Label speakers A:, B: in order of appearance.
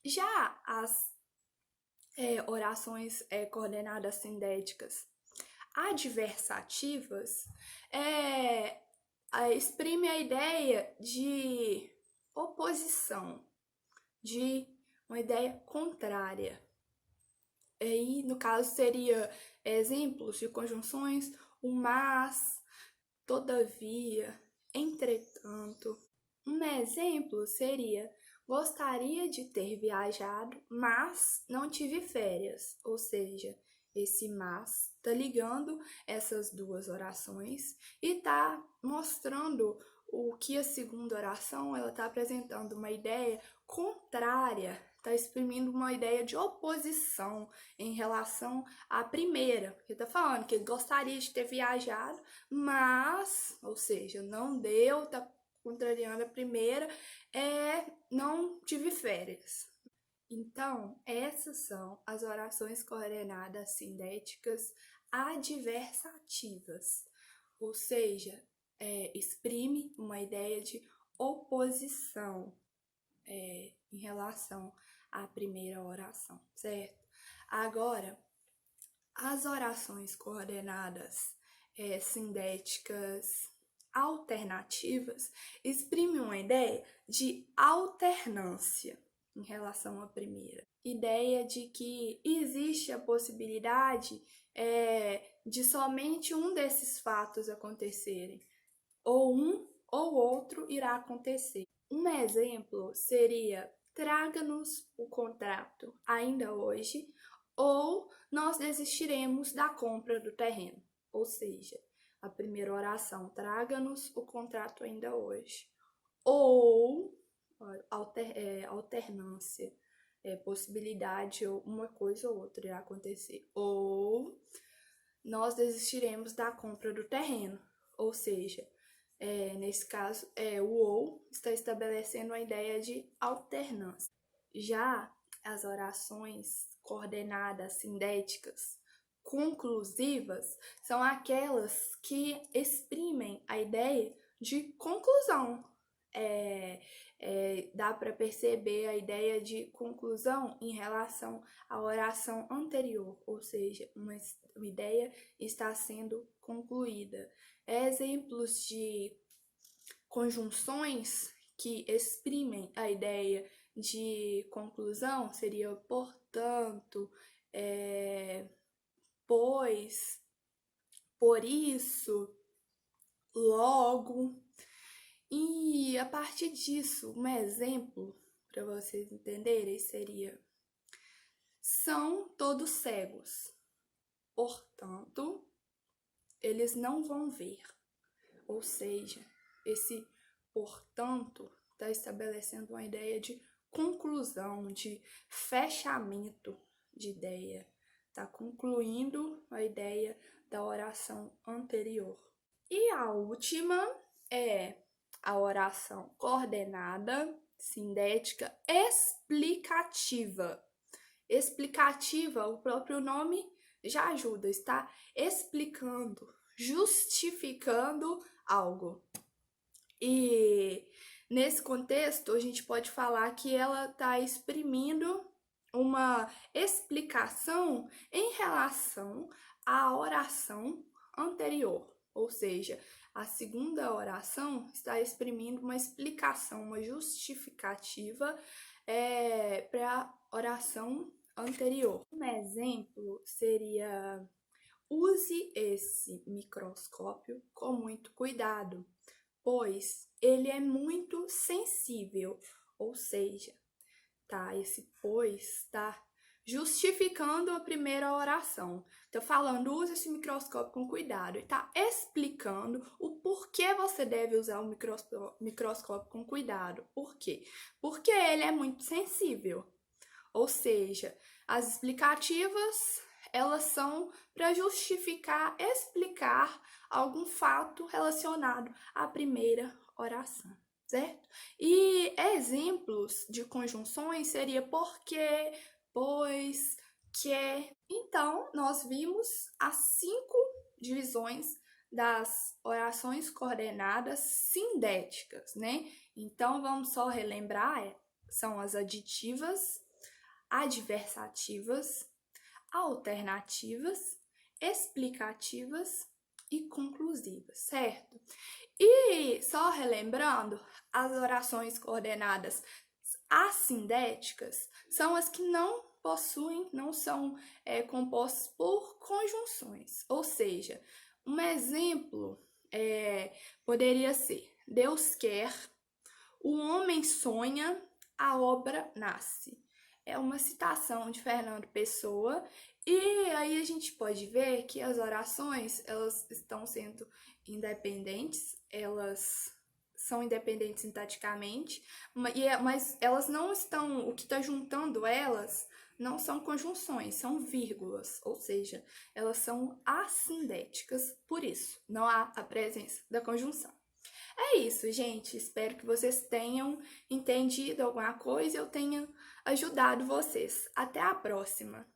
A: Já as orações coordenadas sindéticas adversativas exprime a ideia de oposição, de uma ideia contrária. Aí, no caso, seria exemplos de conjunções: o mas, todavia, entretanto. Um exemplo seria: gostaria de ter viajado, mas não tive férias. Ou seja, esse mas tá ligando essas duas orações e tá mostrando o que a segunda oração ela tá apresentando uma ideia contrária, tá exprimindo uma ideia de oposição em relação à primeira, porque tá falando que ele gostaria de ter viajado, mas, ou seja, não deu, tá contrariando a primeira, não tive férias. Então, essas são as orações coordenadas sindéticas adversativas, ou seja, exprime uma ideia de oposição em relação à primeira oração, certo? Agora, as orações coordenadas sindéticas alternativas exprimem uma ideia de alternância em relação à primeira. Ideia de que existe a possibilidade de somente um desses fatos acontecerem, ou um ou outro irá acontecer. Um exemplo seria: traga-nos o contrato ainda hoje, ou nós desistiremos da compra do terreno. Ou seja, a primeira oração: traga-nos o contrato ainda hoje, ou alternância, possibilidade, ou uma coisa ou outra irá acontecer, ou nós desistiremos da compra do terreno. Ou seja, nesse caso, o ou está estabelecendo a ideia de alternância. Já as orações coordenadas sindéticas conclusivas são aquelas que exprimem a ideia de conclusão. Dá para perceber a ideia de conclusão em relação à oração anterior, ou seja, uma ideia está sendo concluída. Exemplos de conjunções que exprimem a ideia de conclusão seria portanto, pois, por isso, logo. E a partir disso, um exemplo para vocês entenderem seria: são todos cegos, portanto, eles não vão ver. Ou seja, esse portanto está estabelecendo uma ideia de conclusão, de fechamento de ideia. Está concluindo a ideia da oração anterior. E a última é a oração coordenada sindética explicativa. Explicativa, o próprio nome já ajuda, está explicando, justificando algo. E nesse contexto, a gente pode falar que ela está exprimindo uma explicação em relação à oração anterior. Ou seja, a segunda oração está exprimindo uma explicação, uma justificativa para a oração anterior. Um exemplo seria: use esse microscópio com muito cuidado, pois ele é muito sensível. Ou seja, esse pois está justificando a primeira oração. Tá falando: use esse microscópio com cuidado, e tá explicando o porquê você deve usar o microscópio com cuidado. Por quê? Porque ele é muito sensível. Ou seja, as explicativas, elas são para justificar, explicar algum fato relacionado à primeira oração, certo? E exemplos de conjunções seria porque, pois, que. Então, nós vimos as 5 divisões das orações coordenadas sindéticas, né? Então, vamos só relembrar, são as aditivas, adversativas, alternativas, explicativas e conclusivas, certo? E só relembrando, as orações coordenadas assindéticas são as que não possuem, não são compostas por conjunções. Ou seja, um exemplo poderia ser: Deus quer, o homem sonha, a obra nasce. É uma citação de Fernando Pessoa, e aí a gente pode ver que as orações, elas estão sendo independentes, elas são independentes sintaticamente, mas elas não estão, o que está juntando elas não são conjunções, são vírgulas, ou seja, elas são assindéticas, por isso não há a presença da conjunção. É isso, gente. Espero que vocês tenham entendido alguma coisa e eu tenha ajudado vocês. Até a próxima!